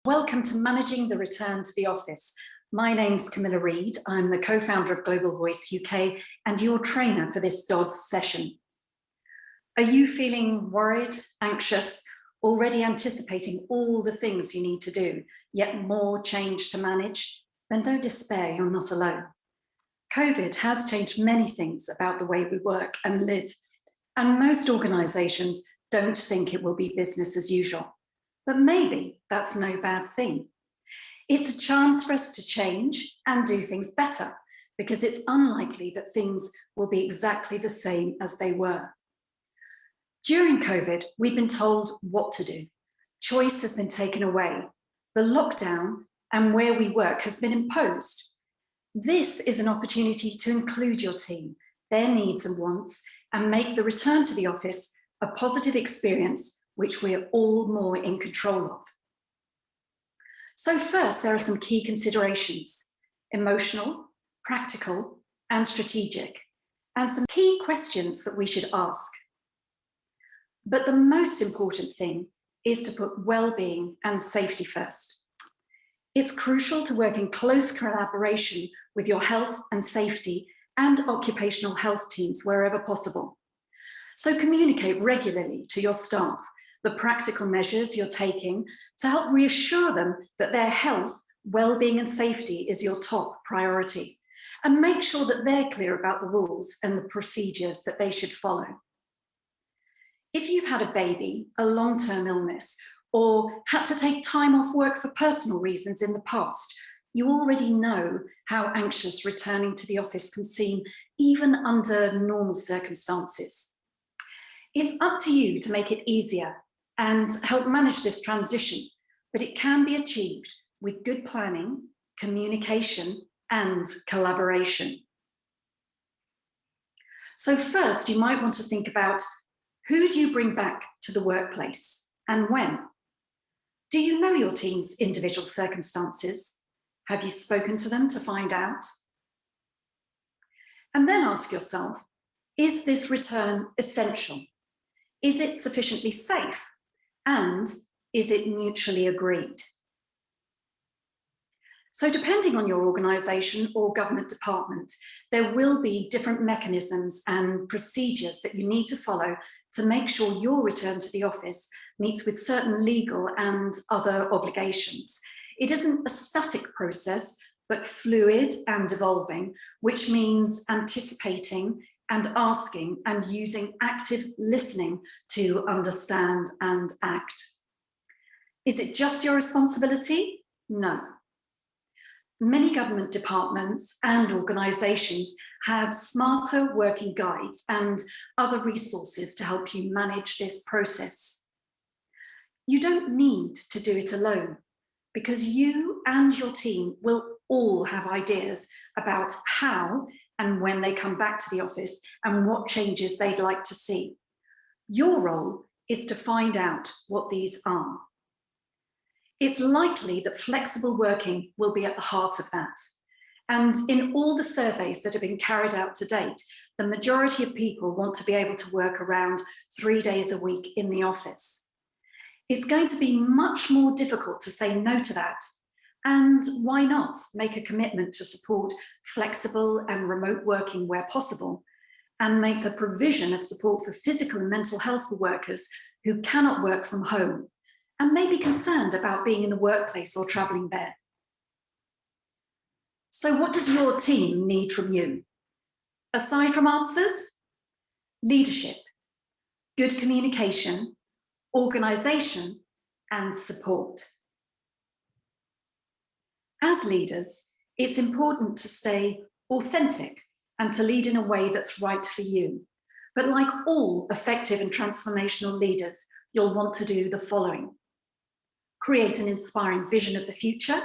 Welcome to Managing the Return to the Office. My name's Camilla Reid. I'm the co-founder of Global Voice UK and your trainer for this DODS session. Are you feeling worried, anxious, already anticipating all the things you need to do, yet more change to manage? Then don't despair, you're not alone. COVID has changed many things about the way we work and live, and most organisations don't think it will be business as usual. But maybe that's no bad thing. It's a chance for us to change and do things better, because it's unlikely that things will be exactly the same as they were. During COVID, we've been told what to do. Choice has been taken away. The lockdown and where we work has been imposed. This is an opportunity to include your team, their needs and wants, and make the return to the office a positive experience which we're all more in control of. So first, there are some key considerations: emotional, practical, and strategic, and some key questions that we should ask. But the most important thing is to put well-being and safety first. It's crucial to work in close collaboration with your health and safety and occupational health teams wherever possible. So communicate regularly to your staff the practical measures you're taking to help reassure them that their health, well-being and safety is your top priority, and make sure that they're clear about the rules and the procedures that they should follow. If you've had a baby, a long-term illness, or had to take time off work for personal reasons in the past, you already know how anxious returning to the office can seem, even under normal circumstances. It's up to you to make it easier and help manage this transition, but it can be achieved with good planning, communication, and collaboration. So first, you might want to think about, who do you bring back to the workplace and when? Do you know your team's individual circumstances? Have you spoken to them to find out? And then ask yourself, is this return essential? Is it sufficiently safe? And is it mutually agreed? So depending on your organisation or government department, there will be different mechanisms and procedures that you need to follow to make sure your return to the office meets with certain legal and other obligations. It isn't a static process, but fluid and evolving, which means anticipating and asking and using active listening to understand and act. Is it just your responsibility? No. Many government departments and organisations have smarter working guides and other resources to help you manage this process. You don't need to do it alone, because you and your team will all have ideas about how and when they come back to the office and what changes they'd like to see. Your role is to find out what these are. It's likely that flexible working will be at the heart of that. And in all the surveys that have been carried out to date, the majority of people want to be able to work around 3 days a week in the office. It's going to be much more difficult to say no to that. And why not make a commitment to support flexible and remote working where possible, and make the provision of support for physical and mental health for workers who cannot work from home and may be concerned about being in the workplace or travelling there. So what does your team need from you? Aside from answers, leadership, good communication, organisation, and support. As leaders, it's important to stay authentic and to lead in a way that's right for you. But like all effective and transformational leaders, you'll want to do the following: create an inspiring vision of the future,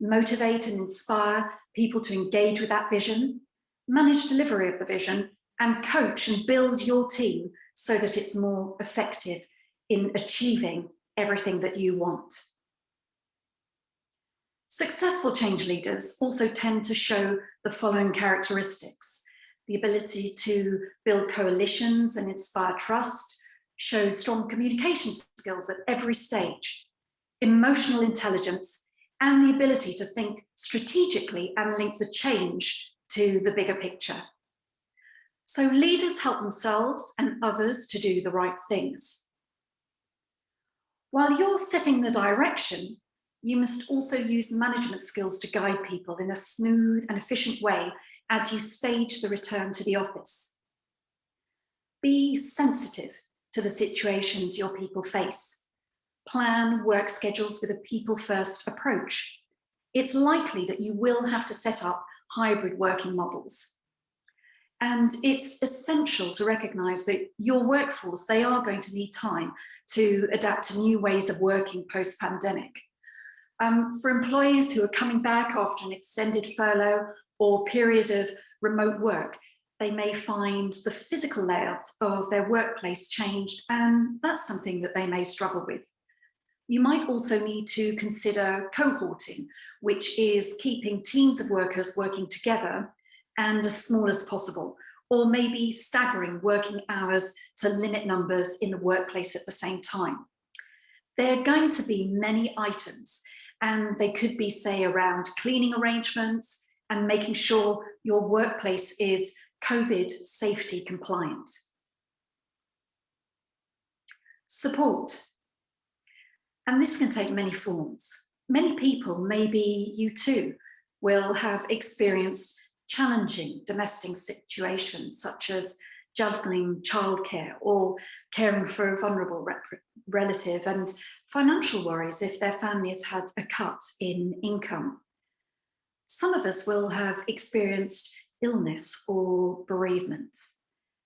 motivate and inspire people to engage with that vision, manage delivery of the vision, and coach and build your team so that it's more effective in achieving everything that you want. Successful change leaders also tend to show the following characteristics: the ability to build coalitions and inspire trust, show strong communication skills at every stage, emotional intelligence, and the ability to think strategically and link the change to the bigger picture. So leaders help themselves and others to do the right things. While you're setting the direction, you must also use management skills to guide people in a smooth and efficient way as you stage the return to the office. Be sensitive to the situations your people face. Plan work schedules with a people-first approach. It's likely that you will have to set up hybrid working models. And it's essential to recognise that your workforce, they are going to need time to adapt to new ways of working post-pandemic. For employees who are coming back after an extended furlough or period of remote work, they may find the physical layout of their workplace changed, and that's something that they may struggle with. You might also need to consider cohorting, which is keeping teams of workers working together and as small as possible, or maybe staggering working hours to limit numbers in the workplace at the same time. There are going to be many items, and they could be, say, around cleaning arrangements and making sure your workplace is COVID safety compliant. Support. And this can take many forms. Many people, maybe you too, will have experienced challenging domestic situations such as juggling childcare or caring for a vulnerable relative, and financial worries if their family has had a cut in income. Some of us will have experienced illness or bereavement,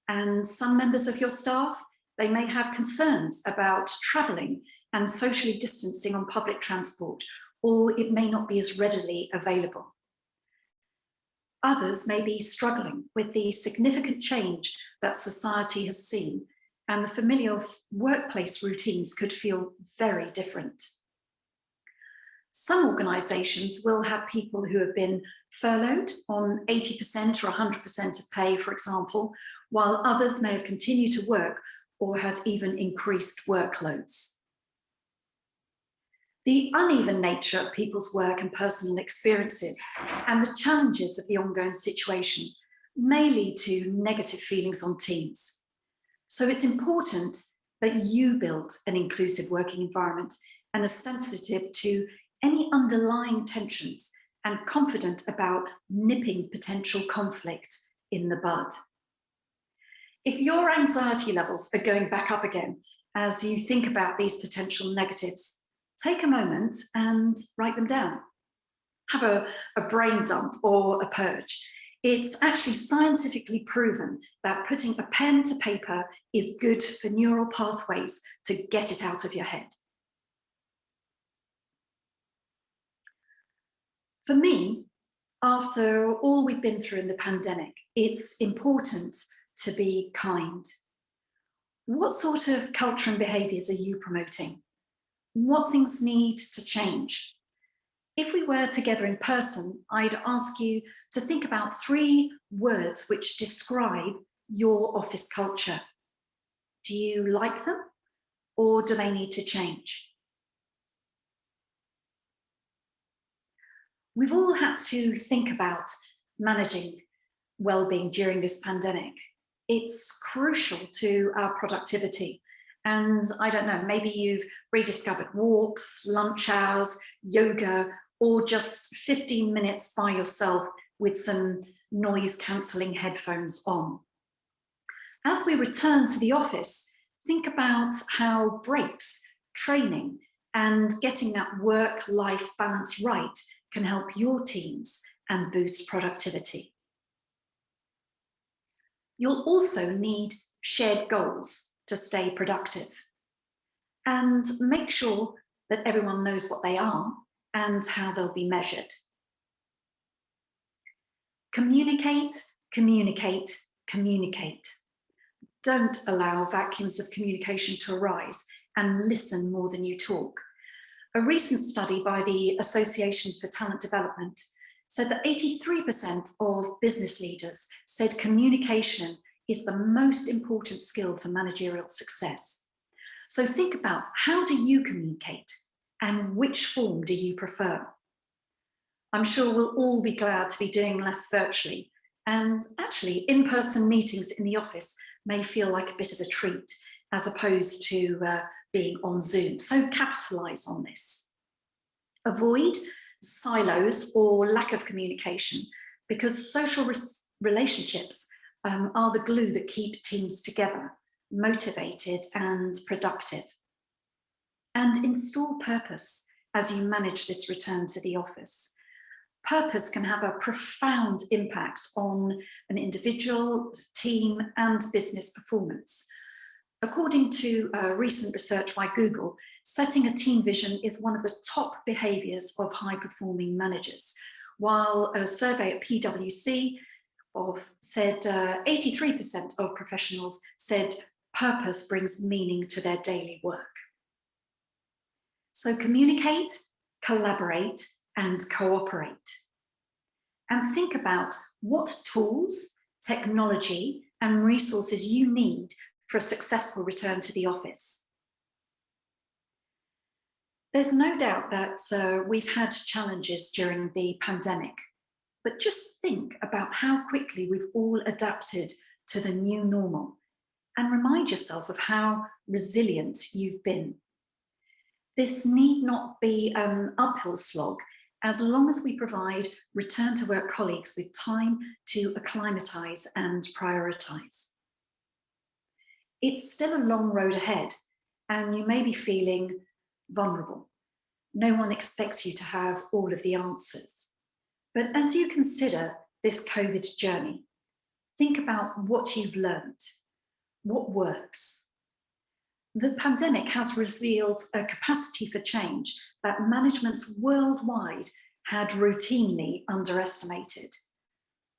and some members of your staff, they may have concerns about travelling and socially distancing on public transport, or it may not be as readily available. Others may be struggling with the significant change that society has seen, and the familiar workplace routines could feel very different. Some organisations will have people who have been furloughed on 80% or 100% of pay, for example, while others may have continued to work or had even increased workloads. The uneven nature of people's work and personal experiences and the challenges of the ongoing situation may lead to negative feelings on teams. So it's important that you build an inclusive working environment and are sensitive to any underlying tensions and confident about nipping potential conflict in the bud. If your anxiety levels are going back up again as you think about these potential negatives, take a moment and write them down. Have a brain dump or a purge. It's actually scientifically proven that putting a pen to paper is good for neural pathways to get it out of your head. For me, after all we've been through in the pandemic, it's important to be kind. What sort of culture and behaviours are you promoting? What things need to change? If we were together in person, I'd ask you to think about 3 words which describe your office culture. Do you like them, or do they need to change? We've all had to think about managing well-being during this pandemic. It's crucial to our productivity. And I don't know, maybe you've rediscovered walks, lunch hours, yoga, or just 15 minutes by yourself with some noise-cancelling headphones on. As we return to the office, think about how breaks, training, and getting that work-life balance right can help your teams and boost productivity. You'll also need shared goals to stay productive, and make sure that everyone knows what they are and how they'll be measured. Communicate, communicate, communicate. Don't allow vacuums of communication to arise, and listen more than you talk. A recent study by the Association for Talent Development said that 83% of business leaders said communication is the most important skill for managerial success. So think about, how do you communicate? And which form do you prefer? I'm sure we'll all be glad to be doing less virtually, and actually in-person meetings in the office may feel like a bit of a treat as opposed to being on Zoom. So capitalise on this. Avoid silos or lack of communication, because social relationships are the glue that keep teams together, motivated and productive. And install purpose as you manage this return to the office. Purpose can have a profound impact on an individual, team, and business performance. According to recent research by Google, setting a team vision is one of the top behaviours of high-performing managers, while a survey at PwC said 83% of professionals said purpose brings meaning to their daily work. So communicate, collaborate, and cooperate. And think about what tools, technology, and resources you need for a successful return to the office. There's no doubt that we've had challenges during the pandemic, but just think about how quickly we've all adapted to the new normal and remind yourself of how resilient you've been. This need not be an uphill slog, as long as we provide return to work colleagues with time to acclimatise and prioritise. It's still a long road ahead, and you may be feeling vulnerable. No one expects you to have all of the answers. But as you consider this COVID journey, think about what you've learned, what works. The pandemic has revealed a capacity for change that managements worldwide had routinely underestimated.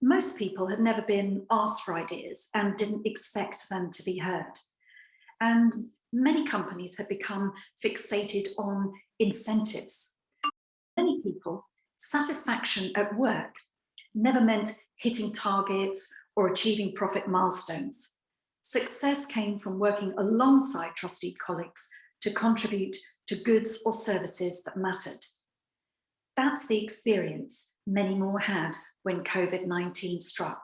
Most people had never been asked for ideas and didn't expect them to be heard. And many companies had become fixated on incentives. Many people, satisfaction at work never meant hitting targets or achieving profit milestones. Success came from working alongside trusted colleagues to contribute to goods or services that mattered. That's the experience many more had when COVID-19 struck.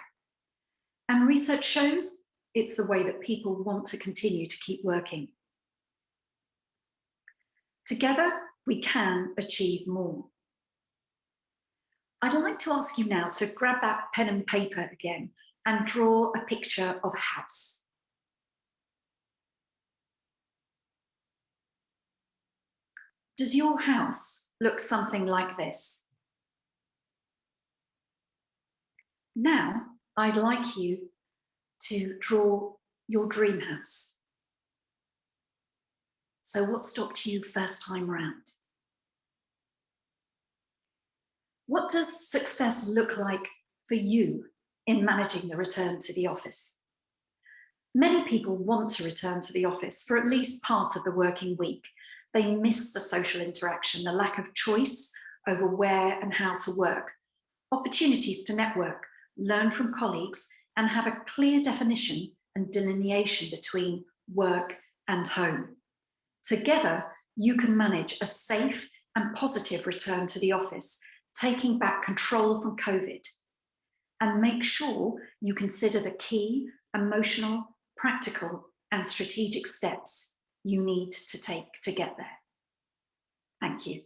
And research shows it's the way that people want to continue to keep working. Together, we can achieve more. I'd like to ask you now to grab that pen and paper again and draw a picture of a house. Does your house look something like this? Now, I'd like you to draw your dream house. So what stopped you first time round? What does success look like for you in managing the return to the office? Many people want to return to the office for at least part of the working week. They miss the social interaction, the lack of choice over where and how to work, opportunities to network, learn from colleagues, and have a clear definition and delineation between work and home. Together, you can manage a safe and positive return to the office, taking back control from COVID, and make sure you consider the key emotional, practical, and strategic steps you need to take to get there. Thank you.